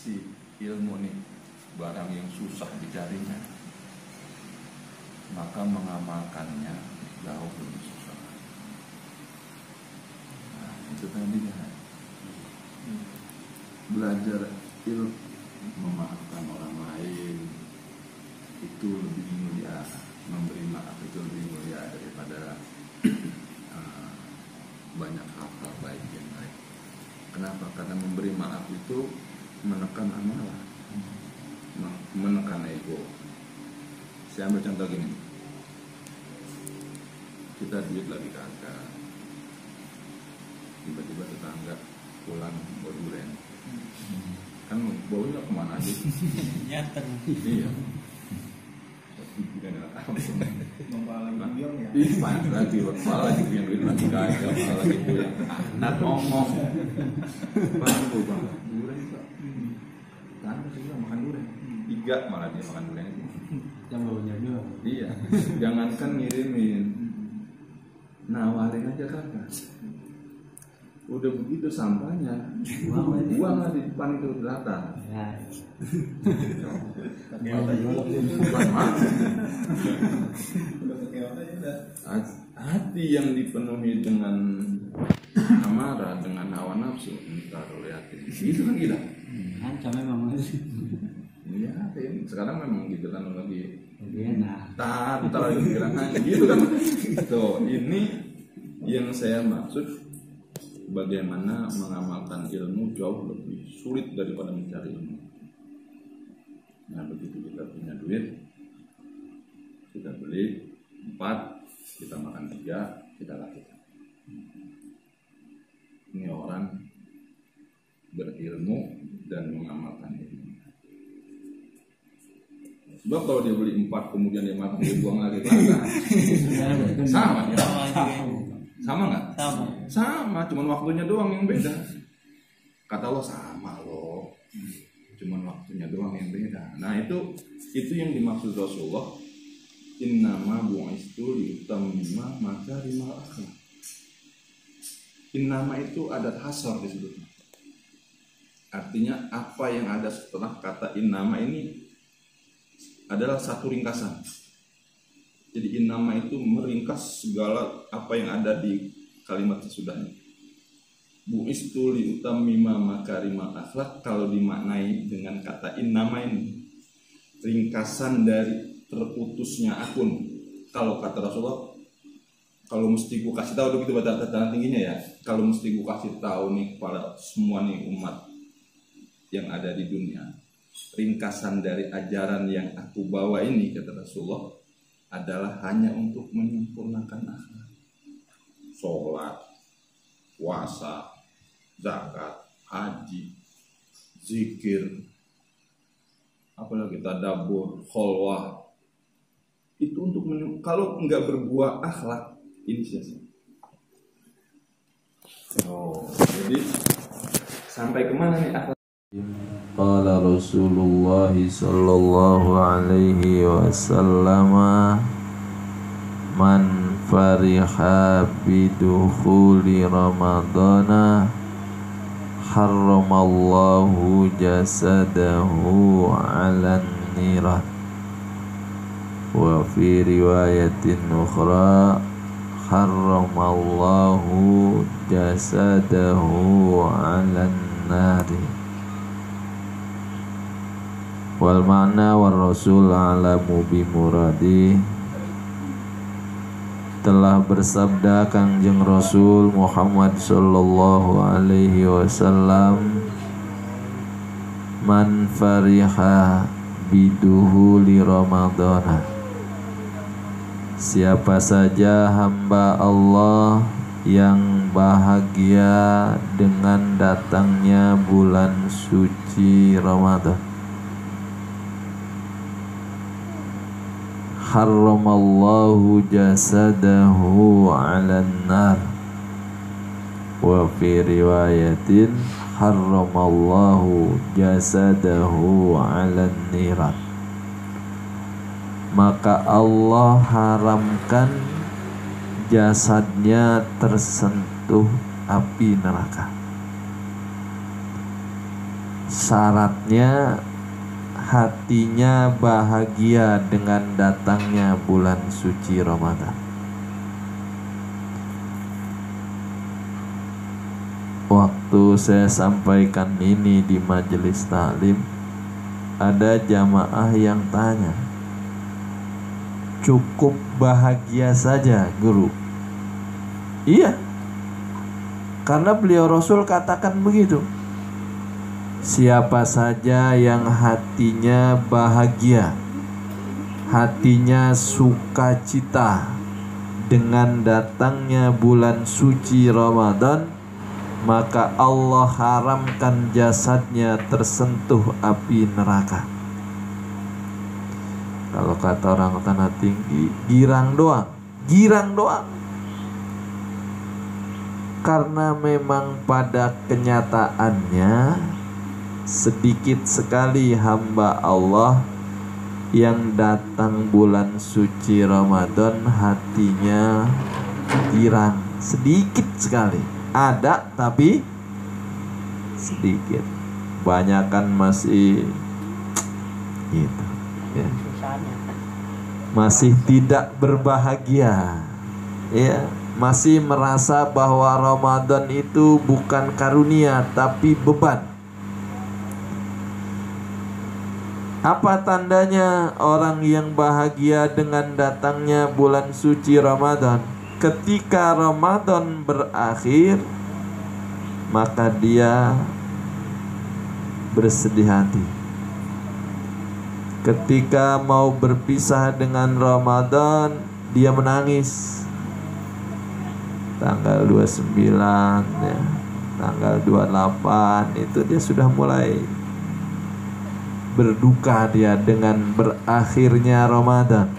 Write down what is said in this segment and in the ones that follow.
si ilmu nih barang yang susah dicarinya, maka mengamalkannya jauh lebih susah. Nah, itu tadi kan belajar ilmu, memaafkan orang lain itu lebih mulia, memberi maaf itu lebih mulia daripada banyak hal-hal baik yang lain. Kenapa? Karena memberi maaf itu menekan amalan, menekan ego. Saya ambil contoh gini, kita duit lagi kagak, tiba-tiba tetangga pulang bawa durian, kan baunya kemana aja? Nyater. Iya. Membalas buyong ya. Lagi lagi yang lagi kagak, lagi pulang. Anak ngomong, bang, durian kok. Kan kita makan durian, 3 malah dia makan durian itu. Yang baunya doang. Iya, jangankan ngirimin, nawarin aja kagak. Udah begitu sampahnya, buang lah di depan itu rata. Hati yang dipenuhi dengan amarah, dengan hawa nafsu, entar lihatin. Gitu kan gila. Ancam memang. Iya, sekarang memang gitu kan lagi. Enak. Entar lagi pikiran gitu kan. Tuh, ini yang saya maksud. Bagaimana mengamalkan ilmu jauh lebih sulit daripada mencari ilmu. Nah, begitu kita punya duit, kita beli 4, kita makan 3, kita lakukan. Ini orang berilmu dan mengamalkan ilmu. Sebab kalau dia beli 4 kemudian dia makan, dia buang lagi sama ya? Sama nggak? Sama, cuman waktunya doang yang beda. Kata Allah sama loh, cuman waktunya doang yang beda. Nah itu yang dimaksud Rasulullah. Innama bu'istu liyutammima makarimal akhlaq. Innama itu adat hasar disebutnya. Artinya apa yang ada setelah kata innama ini adalah satu ringkasan. Jadi innama itu meringkas segala apa yang ada di kalimat sesudahnya. Bu'istu liutammima makarimal akhlaq kalau dimaknai dengan kata innama ini ringkasan dari terputusnya akun. Kalau kata Rasulullah, kalau mesti ku kasih tahu begitu batas tingginya ya. Kalau mesti ku kasih tahu nih kepada semua nih umat yang ada di dunia, ringkasan dari ajaran yang aku bawa ini kata Rasulullah adalah hanya untuk menyempurnakan akhlak. Sholat, puasa, zakat, haji, zikir, apalagi tadabbur, kholwah. Itu untuk kalau nggak berbuah akhlak ini sia-sia. Jadi sampai kemana nih akhlak? Qala Rasulullah sallallahu alaihi wasallam man fariha bidukhuli ramadana harramallahu jasadahu 'alan niran wa fi riwayatin ukhra harramallahu jasadahu 'alan nari. Wal ma'na war rasul alamu bi muradi. Telah bersabda Kangjeng Rasul Muhammad sallallahu alaihi wasallam, man fariha biduhuli ramadana, siapa saja hamba Allah yang bahagia dengan datangnya bulan suci Ramadan, harramallahu jasadahu 'alan nar wa fi riwayatin harramallahu jasadahu 'alan niran. Maka Allah haramkan jasadnya tersentuh api neraka. syaratnya hatinya bahagia dengan datangnya bulan suci Ramadan. Waktu saya sampaikan ini di majelis taklim, ada jamaah yang tanya, cukup bahagia saja guru? Iya, karena beliau Rasul katakan begitu. Siapa saja yang hatinya bahagia, hatinya sukacita dengan datangnya bulan suci Ramadan, maka Allah haramkan jasadnya tersentuh api neraka. Kalau kata orang Tanah Tinggi, girang doang, girang doang. Karena memang pada kenyataannya sedikit sekali hamba Allah yang datang bulan suci Ramadan hatinya girang. Sedikit sekali. Ada tapi sedikit. Banyakan masih gitu ya. Masih tidak berbahagia. Ya, masih merasa bahwa Ramadan itu bukan karunia tapi beban. Apa tandanya orang yang bahagia dengan datangnya bulan suci Ramadan? Ketika Ramadan berakhir, maka dia bersedih hati. Ketika mau berpisah dengan Ramadan, dia menangis. Tanggal 29 ya, tanggal 28 itu dia sudah mulai berduka dia dengan berakhirnya Ramadan.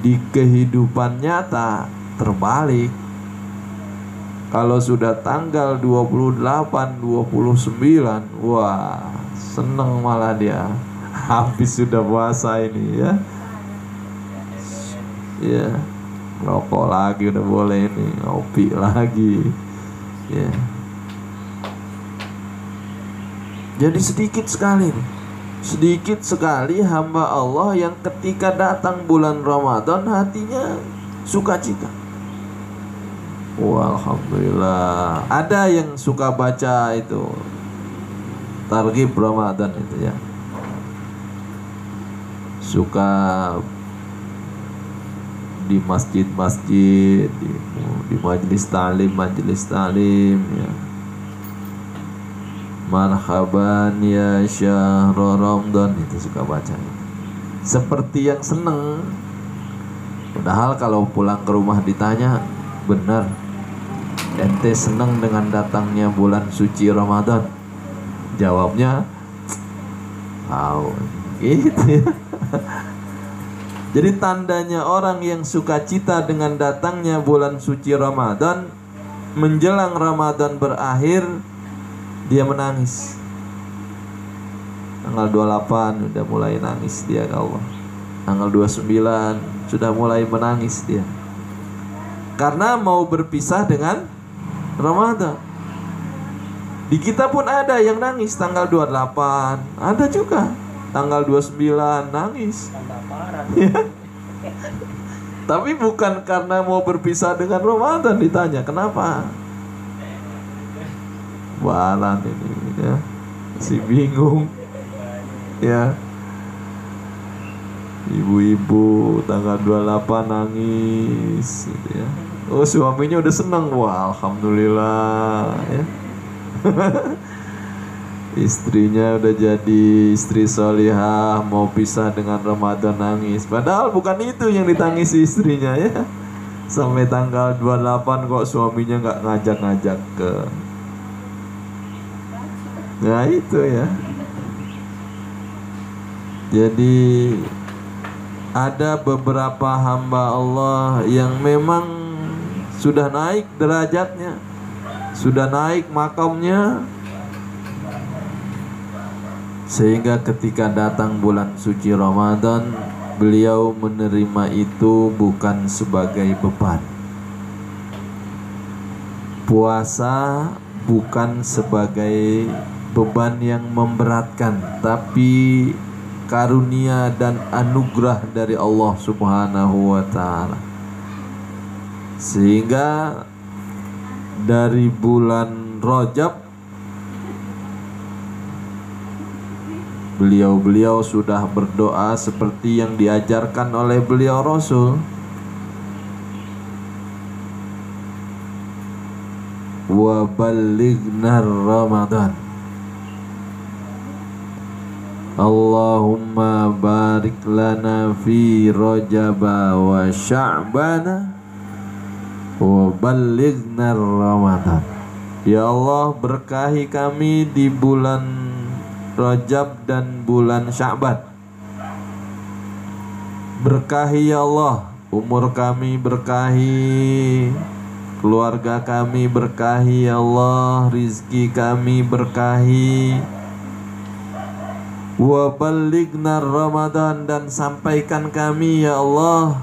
Di kehidupan nyata terbalik. Kalau sudah tanggal 28, 29, wah, seneng malah dia. Habis sudah puasa ini ya. Ya, rokok lagi udah boleh ini, ngopi lagi. Ya. Jadi sedikit sekali nih. Sedikit sekali hamba Allah yang ketika datang bulan Ramadan hatinya sukacita. Wah, alhamdulillah. Ada yang suka baca itu Targhib Ramadan itu ya. Suka di masjid-masjid, di majelis talim ya. Marhaban ya syahr Ramadan, itu suka baca. Seperti yang seneng. Padahal kalau pulang ke rumah ditanya, benar ente seneng dengan datangnya bulan suci Ramadan? Jawabnya, tahu gitu ya. Jadi tandanya orang yang sukacita dengan datangnya bulan suci Ramadan, menjelang Ramadan berakhir, dia menangis. Tanggal 28 udah mulai nangis dia ke Allah. Tanggal 29 sudah mulai menangis dia. Karena mau berpisah dengan Ramadan. Di kita pun ada yang nangis tanggal 28, ada juga tanggal 29 nangis. Ya. Tapi bukan karena mau berpisah dengan Ramadan ditanya, kenapa? Balan ini ya, si bingung ya. Ibu-ibu tanggal 28 nangis gitu ya. Oh, suaminya udah senang. Wah, alhamdulillah ya. Istrinya udah jadi istri solihah, mau pisah dengan Ramadan nangis. Padahal bukan itu yang ditangisi istrinya ya. Sampai tanggal 28 kok suaminya gak ngajak-ngajak ke. Nah itu ya. Jadi ada beberapa hamba Allah yang memang sudah naik derajatnya, sudah naik makamnya, sehingga ketika datang bulan suci Ramadan, beliau menerima itu bukan sebagai beban. Puasa bukan sebagai beban yang memberatkan, tapi karunia dan anugerah dari Allah Subhanahu wa ta'ala. Sehingga dari bulan Rajab beliau-beliau sudah berdoa seperti yang diajarkan oleh beliau Rasul. Wa ballighna Ramadan, Allahumma barik lana fi Rajaba wa Sya'bana wa ballighna Ramadan. Ya Allah, berkahi kami di bulan Rajab dan bulan Sya'ban. Berkahi ya Allah, umur kami berkahi, keluarga kami berkahi ya Allah, rizki kami berkahi. Wa ballighna Ramadan, dan sampaikan kami ya Allah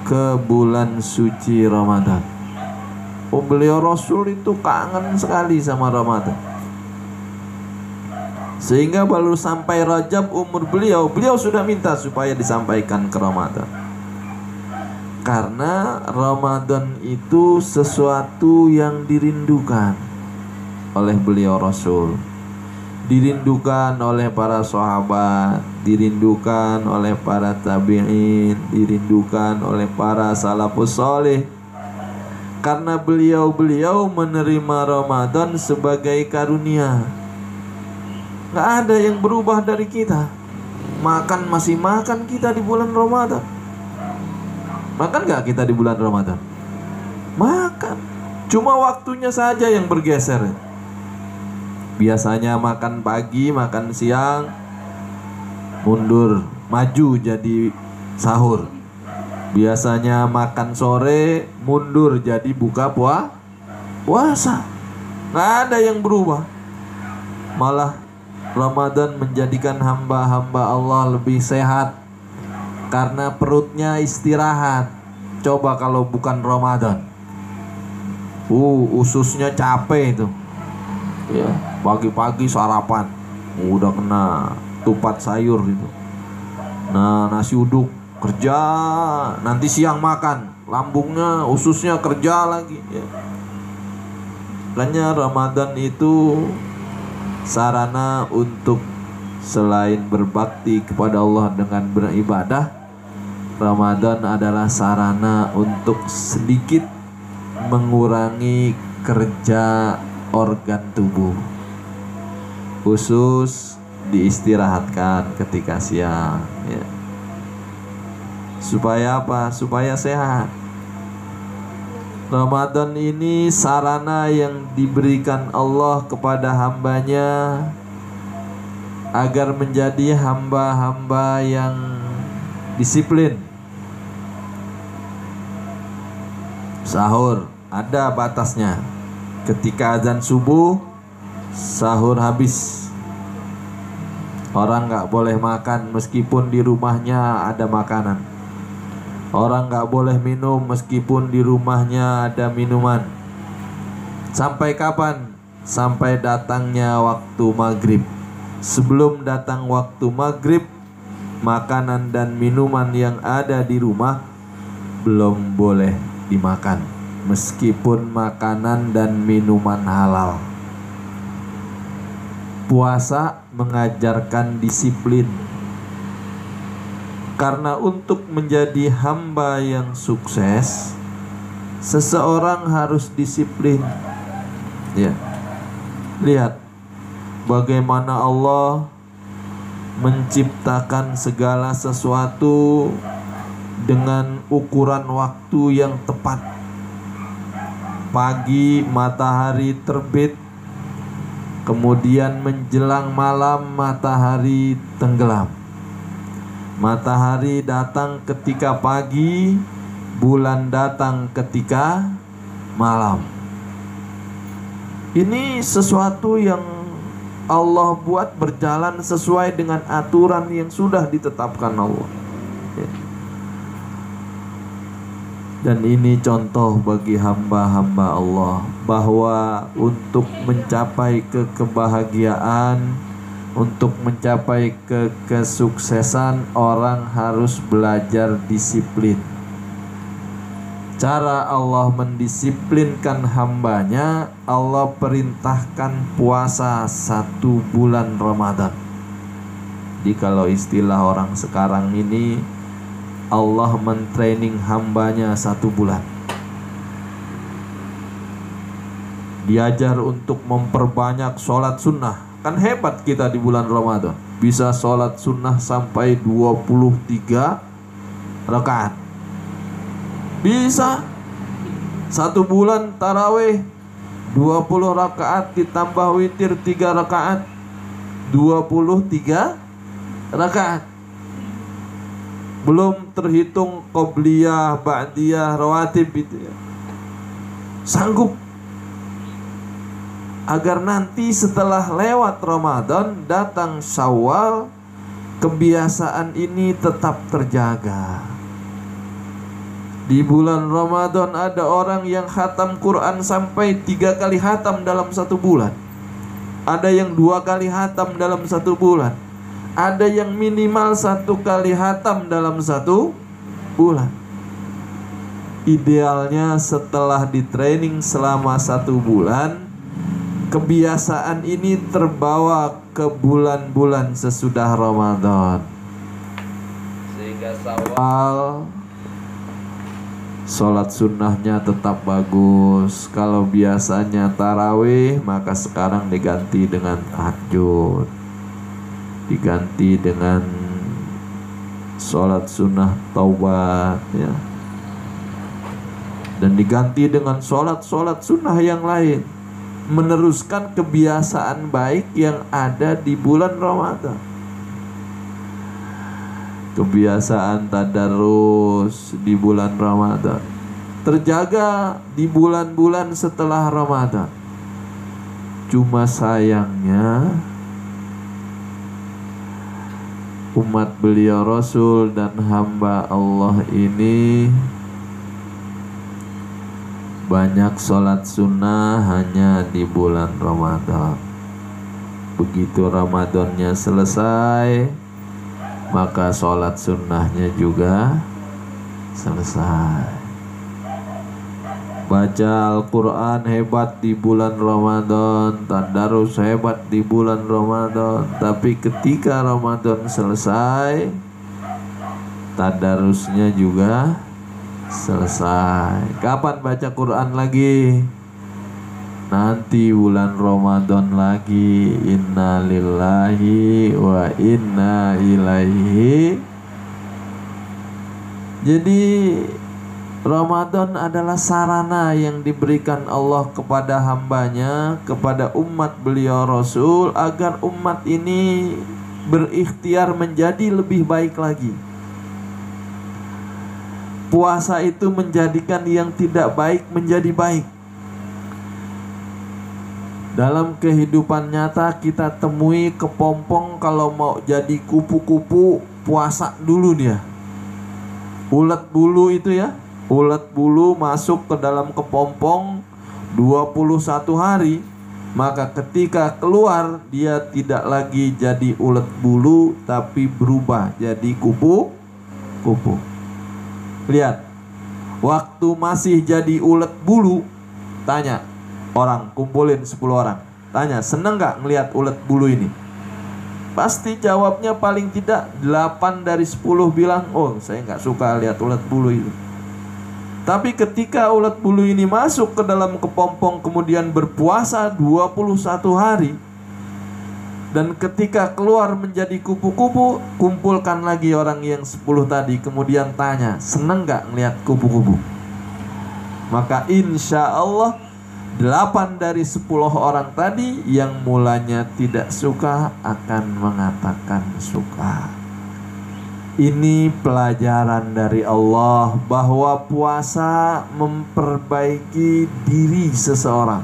ke bulan suci Ramadan. Oh, beliau Rasul itu kangen sekali sama Ramadan. Sehingga baru sampai Rajab umur beliau sudah minta supaya disampaikan ke Ramadan. Karena Ramadan itu sesuatu yang dirindukan oleh beliau Rasul, dirindukan oleh para sahabat, dirindukan oleh para tabi'in, dirindukan oleh para salafus saleh. Karena beliau menerima Ramadan sebagai karunia. Gak ada yang berubah dari kita. Makan masih makan kita di bulan Ramadan. Makan gak kita di bulan Ramadan? Makan. Cuma waktunya saja yang bergeser. Biasanya makan pagi, makan siang, mundur, maju jadi sahur. Biasanya makan sore, mundur jadi buka puasa. Gak ada yang berubah. Malah Ramadan menjadikan hamba-hamba Allah lebih sehat, karena perutnya istirahat. Coba kalau bukan Ramadan, ususnya capek itu. Ya, pagi-pagi sarapan udah kena tupat sayur itu. Nah, nasi uduk kerja, nanti siang makan, lambungnya, ususnya kerja lagi ya. Makanya Ramadan itu sarana untuk selain berbakti kepada Allah dengan beribadah, Ramadan adalah sarana untuk sedikit mengurangi kerja organ tubuh. Khusus diistirahatkan ketika siang ya. Supaya apa? Supaya sehat. Ramadan ini sarana yang diberikan Allah kepada hambanya agar menjadi hamba-hamba yang disiplin. Sahur ada batasnya. Ketika azan subuh, sahur habis. Orang gak boleh makan meskipun di rumahnya ada makanan. Orang gak boleh minum meskipun di rumahnya ada minuman. Sampai kapan? Sampai datangnya waktu maghrib. Sebelum datang waktu maghrib, makanan dan minuman yang ada di rumah belum boleh dimakan, meskipun makanan dan minuman halal. Puasa mengajarkan disiplin. Karena untuk menjadi hamba yang sukses, seseorang harus disiplin. Ya. Lihat bagaimana Allah menciptakan segala sesuatu dengan ukuran waktu yang tepat. Pagi matahari terbit, kemudian menjelang malam matahari tenggelam. Matahari datang ketika pagi, bulan datang ketika malam. Ini sesuatu yang Allah buat berjalan sesuai dengan aturan yang sudah ditetapkan Allah. Dan ini contoh bagi hamba-hamba Allah bahwa untuk mencapai kebahagiaan, untuk mencapai kesuksesan, orang harus belajar disiplin. Cara Allah mendisiplinkan hambanya, Allah perintahkan puasa 1 bulan Ramadan. Jadi kalau istilah orang sekarang ini, Allah mentraining hambanya 1 bulan. Diajar untuk memperbanyak sholat sunnah. Kan hebat kita di bulan Ramadan, bisa sholat sunnah sampai 23 rakaat. Bisa 1 bulan tarawih 20 rakaat ditambah witir 3 rakaat, 23 rakaat. Belum terhitung qobliyah, ba'diyah, rawatib itu ya. Sanggup. Agar nanti setelah lewat Ramadan, datang Syawal, kebiasaan ini tetap terjaga. Di bulan Ramadan ada orang yang khatam Quran sampai 3 kali khatam dalam 1 bulan. Ada yang 2 kali khatam dalam 1 bulan. Ada yang minimal 1 kali khatam dalam 1 bulan. Idealnya setelah di training selama 1 bulan, kebiasaan ini terbawa ke bulan-bulan sesudah Ramadan. Sehingga Syawal sholat sunnahnya tetap bagus. Kalau biasanya tarawih, maka sekarang diganti dengan tahajud, diganti dengan sholat sunnah taubat ya, dan diganti dengan sholat sunnah yang lain, meneruskan kebiasaan baik yang ada di bulan Ramadan. Kebiasaan tadarus di bulan Ramadan terjaga di bulan-bulan setelah Ramadan. Cuma sayangnya umat beliau Rasul dan hamba Allah ini banyak sholat sunnah hanya di bulan Ramadan. Begitu Ramadannya selesai, maka sholat sunnahnya juga selesai. Baca Al-Quran hebat di bulan Ramadan, tadarus hebat di bulan Ramadan, tapi ketika Ramadan selesai, tadarusnya juga selesai. Kapan baca Quran lagi? Nanti bulan Ramadan lagi. Inna lillahi wa inna ilaihi. Jadi Ramadan adalah sarana yang diberikan Allah kepada hambanya, kepada umat beliau Rasul, agar umat ini berikhtiar menjadi lebih baik lagi. Puasa itu menjadikan yang tidak baik menjadi baik. Dalam kehidupan nyata kita temui kepompong kalau mau jadi kupu-kupu, puasa dulu dia. Ulet bulu itu ya, ulet bulu masuk ke dalam kepompong 21 hari, maka ketika keluar dia tidak lagi jadi ulet bulu tapi berubah jadi kupu-kupu. Lihat, waktu masih jadi ulet bulu, tanya orang, kumpulin 10 orang, tanya seneng gak ngelihat ulet bulu ini? Pasti jawabnya paling tidak 8 dari 10 bilang, oh saya gak suka lihat ulet bulu itu. Tapi ketika ulet bulu ini masuk ke dalam kepompong kemudian berpuasa 21 hari, dan ketika keluar menjadi kupu-kupu, kumpulkan lagi orang yang 10 tadi, kemudian tanya, seneng gak ngelihat kupu-kupu? Maka insya Allah 8 dari 10 orang tadi yang mulanya tidak suka akan mengatakan suka. Ini pelajaran dari Allah bahwa puasa memperbaiki diri seseorang.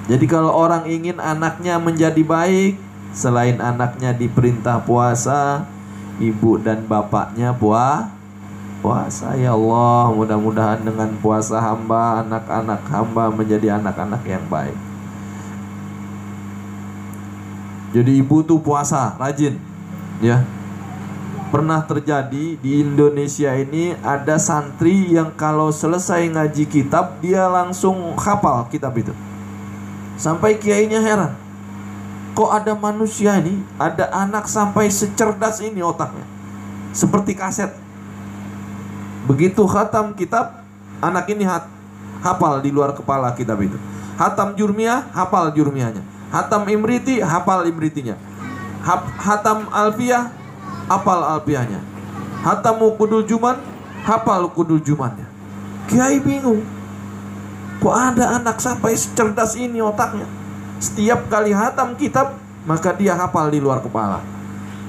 Jadi kalau orang ingin anaknya menjadi baik, selain anaknya diperintah puasa, ibu dan bapaknya puasa. Ya Allah, mudah-mudahan dengan puasa hamba, anak-anak hamba menjadi anak-anak yang baik. Jadi ibu tuh puasa rajin, ya. Pernah terjadi di Indonesia ini ada santri yang kalau selesai ngaji kitab dia langsung hafal kitab itu. Sampai kiainya heran, kok ada manusia ini, ada anak sampai secerdas ini otaknya, seperti kaset. Begitu khatam kitab, anak ini hafal di luar kepala kitab itu. Khatam jurmiyah, hafal jurmiyahnya. Khatam imriti, hafal imritinya. Khatam alfiyah, hafal alfiyahnya. Khatam ukudul juman, hafal ukudul jumannya. Kiai bingung, kok ada anak sampai secerdas ini otaknya. Setiap kali khatam kitab, maka dia hafal di luar kepala.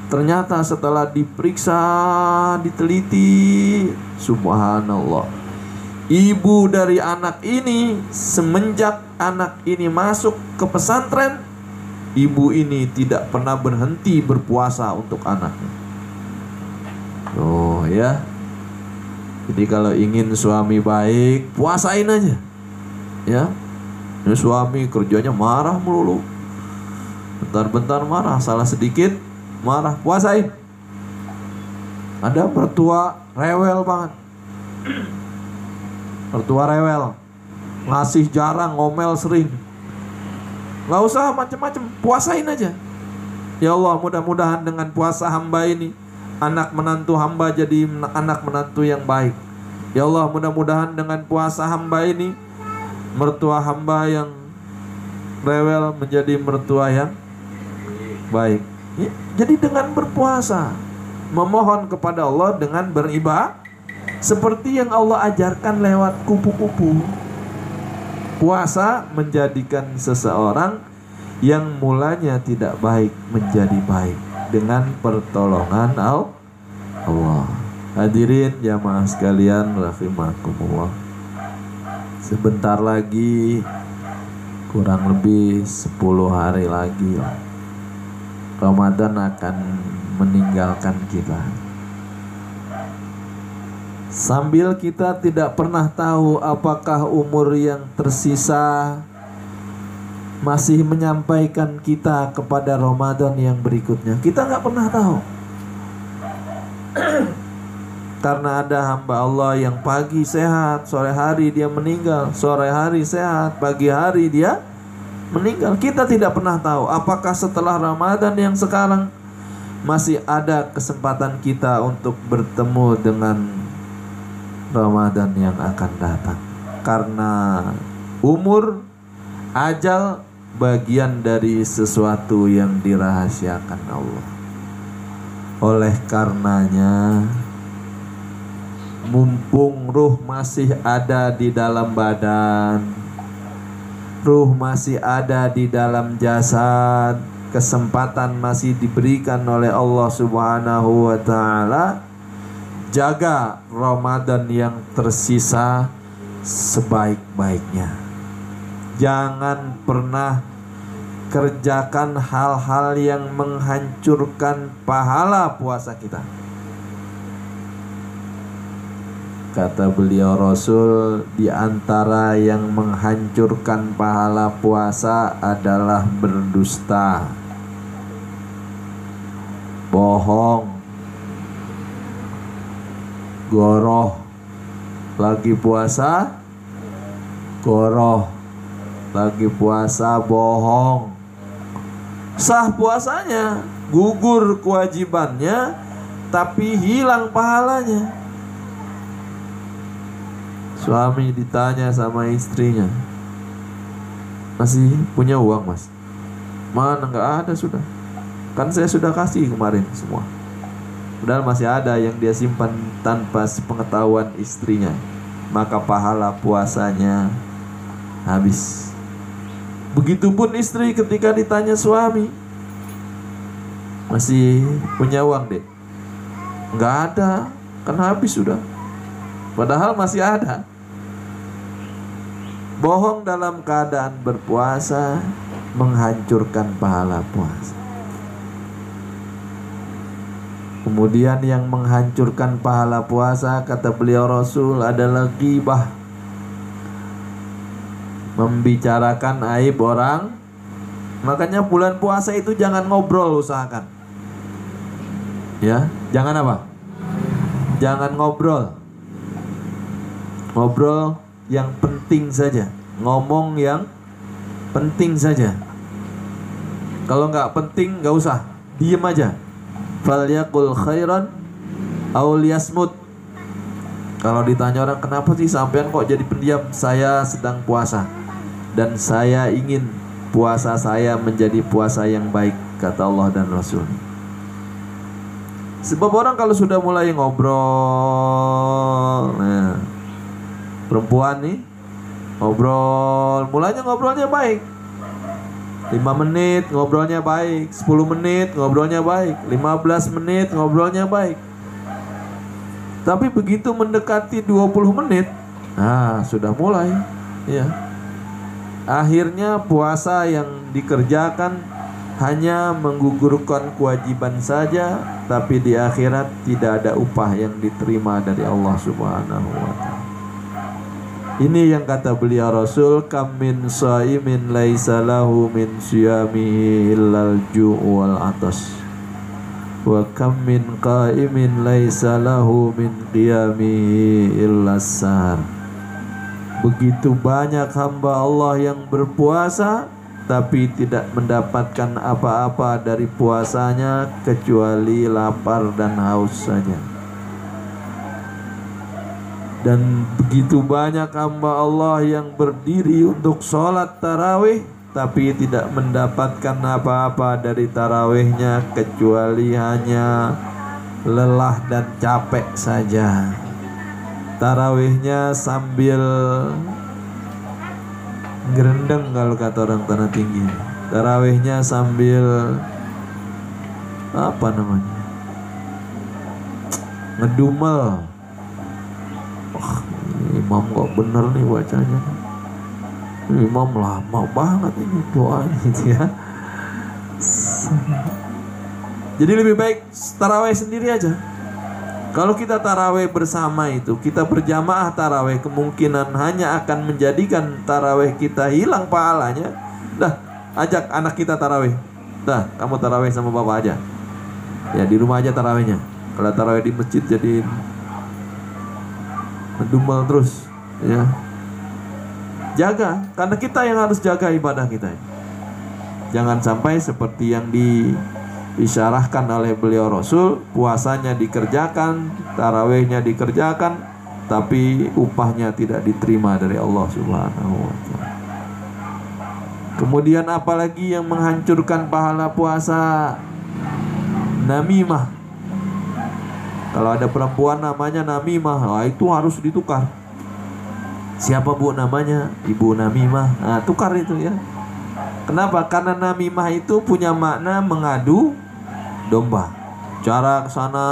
Ternyata setelah diperiksa, diteliti, subhanallah, ibu dari anak ini semenjak anak ini masuk ke pesantren, ibu ini tidak pernah berhenti berpuasa untuk anaknya. Oh ya. Jadi kalau ingin suami baik, puasain aja. Ya. Ini suami kerjanya marah melulu. Bentar-bentar marah, salah sedikit marah, puasain. Ada mertua rewel banget. Mertua rewel, ngasih jarang, ngomel sering. Gak usah macem-macem, puasain aja. Ya Allah, mudah-mudahan dengan puasa hamba ini anak menantu hamba jadi anak menantu yang baik. Ya Allah, mudah-mudahan dengan puasa hamba ini mertua hamba yang rewel menjadi mertua yang baik. Ya, jadi dengan berpuasa, memohon kepada Allah dengan beribadah seperti yang Allah ajarkan lewat kupu-kupu. Puasa menjadikan seseorang yang mulanya tidak baik menjadi baik dengan pertolongan Allah. Hadirin jamaah sekalian rahimakumullah. Sebentar lagi, kurang lebih 10 hari lagi Ramadan akan meninggalkan kita. Sambil kita tidak pernah tahu apakah umur yang tersisa masih menyampaikan kita kepada Ramadan yang berikutnya. Kita nggak pernah tahu. Karena ada hamba Allah yang pagi sehat, sore hari dia meninggal. Sore hari sehat, pagi hari dia meninggal. Kita tidak pernah tahu apakah setelah Ramadan yang sekarang masih ada kesempatan kita untuk bertemu dengan Ramadan yang akan datang. Karena umur, ajal bagian dari sesuatu yang dirahasiakan Allah. Oleh karenanya, mumpung ruh masih ada di dalam badan, ruh masih ada di dalam jasad, kesempatan masih diberikan oleh Allah Subhanahu wa ta'ala. Jaga Ramadan yang tersisa sebaik-baiknya. Jangan pernah kerjakan hal-hal yang menghancurkan pahala puasa kita. Kata beliau Rasul, di antara yang menghancurkan pahala puasa adalah berdusta, bohong, goroh. Lagi puasa goroh, lagi puasa bohong. Sah puasanya, gugur kewajibannya, tapi hilang pahalanya. Suami ditanya sama istrinya, masih punya uang mas? Mana, nggak ada sudah. Kan saya sudah kasih kemarin semua. Padahal masih ada yang dia simpan tanpa sepengetahuan istrinya. Maka pahala puasanya habis. Begitupun istri ketika ditanya suami, masih punya uang deh? Nggak ada, kan habis sudah. Padahal masih ada. Bohong dalam keadaan berpuasa menghancurkan pahala puasa. Kemudian yang menghancurkan pahala puasa, kata beliau Rasul, adalah ghibah, membicarakan aib orang. Makanya bulan puasa itu jangan ngobrol, usahakan. Ya, jangan apa? Jangan ngobrol. Ngobrol yang penting saja, ngomong yang penting saja. Kalau nggak penting nggak usah, diem aja. Falyaqul khairan aw liyasmut. Kalau ditanya orang, kenapa sih sampean kok jadi pendiam? Saya sedang puasa dan saya ingin puasa saya menjadi puasa yang baik, kata Allah dan Rasul. Sebab orang kalau sudah mulai ngobrol, nah, perempuan nih ngobrol, mulanya ngobrolnya baik, 5 menit ngobrolnya baik, 10 menit ngobrolnya baik, 15 menit ngobrolnya baik. Tapi begitu mendekati 20 menit, nah sudah mulai, ya. Akhirnya puasa yang dikerjakan hanya menggugurkan kewajiban saja, tapi di akhirat tidak ada upah yang diterima dari Allah Subhanahu wa ta'ala. Ini yang kata beliau Rasul, kam min shaimin laisa lahu min siyamihi illal ju' wal atas, wa kam min qaimin laisa lahu min qiyamihi illas sahar. Begitu banyak hamba Allah yang berpuasa tapi tidak mendapatkan apa-apa dari puasanya kecuali lapar dan haus saja. Dan begitu banyak hamba Allah yang berdiri untuk sholat tarawih tapi tidak mendapatkan apa-apa dari tarawihnya kecuali hanya lelah dan capek saja. Tarawihnya sambil gerendeng kalau kata orang Tanah Tinggi. Tarawihnya sambil apa namanya, ngedumel. Imam kok bener nih bacanya. Imam lama banget ini doanya gitu ya. Jadi lebih baik tarawih sendiri aja. Kalau kita tarawih bersama itu, kita berjamaah tarawih, kemungkinan hanya akan menjadikan tarawih kita hilang pahalanya. Dah, ajak anak kita tarawih. Dah, kamu tarawih sama bapak aja. Ya di rumah aja tarawihnya. Kalau tarawih di masjid jadi mendumel terus, ya. Jaga, karena kita yang harus jaga ibadah kita. Jangan sampai seperti yang diisyarahkan oleh beliau Rasul, puasanya dikerjakan, tarawihnya dikerjakan, tapi upahnya tidak diterima dari Allah Subhanahu wa ta'ala. Kemudian apalagi yang menghancurkan pahala puasa? Namimah. Kalau ada perempuan namanya Namimah, wah itu harus ditukar. Siapa bu namanya? Ibu Namimah. Nah, tukar itu ya. Kenapa? Karena Namimah itu punya makna mengadu domba. Bicara ke sana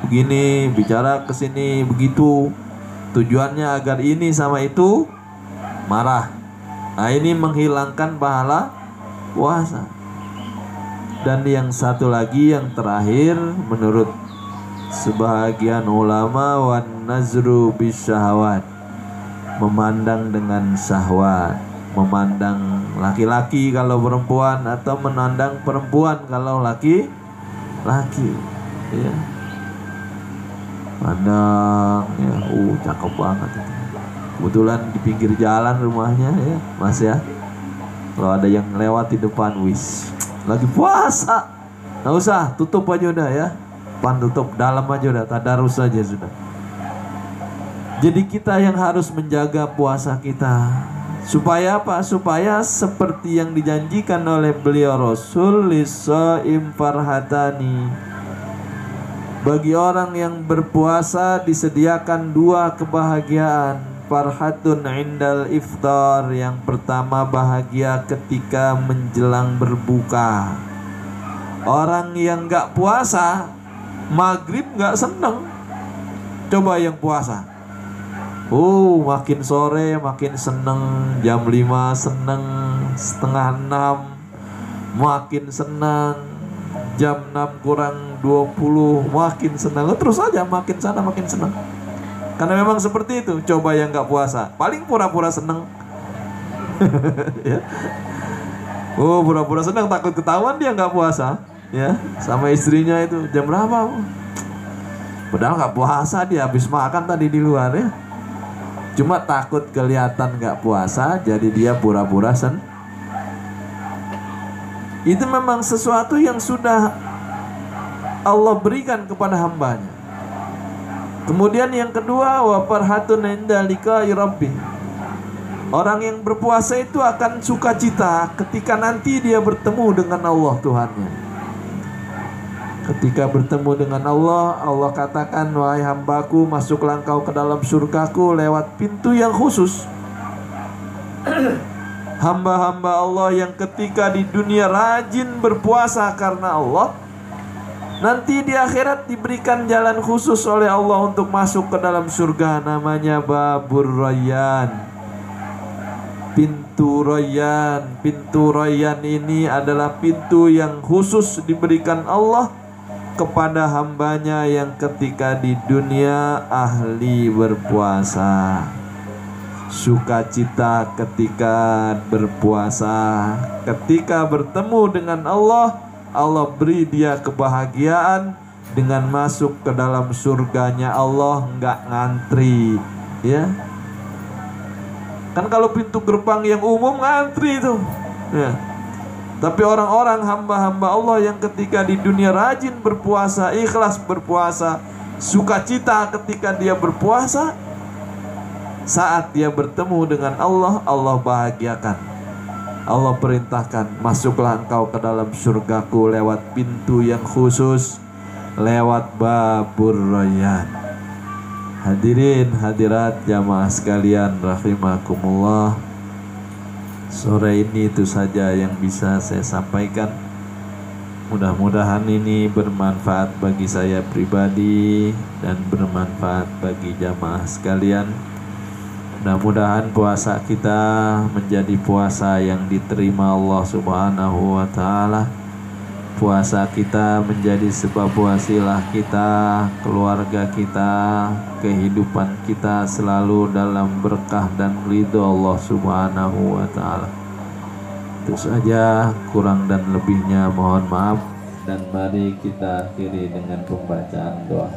begini, bicara ke sini begitu. Tujuannya agar ini sama itu marah. Nah, ini menghilangkan pahala puasa. Dan yang satu lagi, yang terakhir, menurut sebahagian ulama, wan nazru bisyahawat, memandang dengan syahwat, memandang laki-laki kalau perempuan, atau memandang perempuan kalau laki-laki, ya. Pandang, ya, cakep banget itu. Kebetulan di pinggir jalan rumahnya, ya, Mas ya. Kalau ada yang lewat di depan, wis, lagi puasa, nggak usah, tutup aja udah ya. Pan tutup, dalam aja udah, tadarus aja sudah. Jadi kita yang harus menjaga puasa kita. Supaya apa? Supaya seperti yang dijanjikan oleh beliau Rasul, lisa'im farhatani. Bagi orang yang berpuasa disediakan 2 kebahagiaan. Farhatun indal iftar. Yang pertama, bahagia ketika menjelang berbuka. Orang yang gak puasa, maghrib gak seneng. Coba yang puasa, makin sore makin seneng, jam 5 seneng, setengah 6 makin senang, jam 6 kurang 20 makin senang, terus aja makin sana makin senang. Karena memang seperti itu. Coba yang nggak puasa, paling pura-pura senang. Ya. Oh, pura-pura senang, takut ketahuan dia nggak puasa, ya, sama istrinya itu jam berapa? Padahal nggak puasa, dia habis makan tadi di luar ya. Cuma takut kelihatan nggak puasa, jadi dia pura-pura Itu memang sesuatu yang sudah Allah berikan kepada hambanya. Kemudian yang kedua, wa farhatun inda liqa'i rabbih. Orang yang berpuasa itu akan sukacita ketika nanti dia bertemu dengan Allah Tuhannya. Ketika bertemu dengan Allah, Allah katakan, wahai hambaku, masuklah engkau ke dalam surgaku lewat pintu yang khusus. Hamba-hamba Allah yang ketika di dunia rajin berpuasa karena Allah, nanti di akhirat diberikan jalan khusus oleh Allah untuk masuk ke dalam surga, namanya Babur Rayyan. Pintu Rayyan. Pintu Rayyan ini adalah pintu yang khusus diberikan Allah kepada hambanya yang ketika di dunia ahli berpuasa. Sukacita ketika berpuasa, ketika bertemu dengan Allah, Allah beri dia kebahagiaan dengan masuk ke dalam surganya Allah, nggak ngantri, ya. Kan kalau pintu gerbang yang umum ngantri itu, ya. Tapi orang-orang hamba-hamba Allah yang ketika di dunia rajin berpuasa, ikhlas berpuasa, sukacita ketika dia berpuasa, saat dia bertemu dengan Allah, Allah bahagiakan. Allah perintahkan, masuklah engkau ke dalam surgaku lewat pintu yang khusus, lewat Babur Rayyan. Hadirin hadirat jamaah sekalian rahimakumullah, sore ini itu saja yang bisa saya sampaikan. Mudah-mudahan ini bermanfaat bagi saya pribadi dan bermanfaat bagi jamaah sekalian. Mudah-mudahan puasa kita menjadi puasa yang diterima Allah Subhanahu wa ta'ala. Puasa kita menjadi sebab wasilah kita, keluarga kita, kehidupan kita selalu dalam berkah dan ridho Allah Subhanahu wa ta'ala. Itu saja, kurang dan lebihnya mohon maaf. Dan mari kita akhiri dengan pembacaan doa.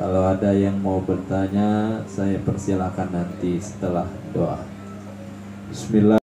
Kalau ada yang mau bertanya, saya persilakan nanti setelah doa. Bismillah.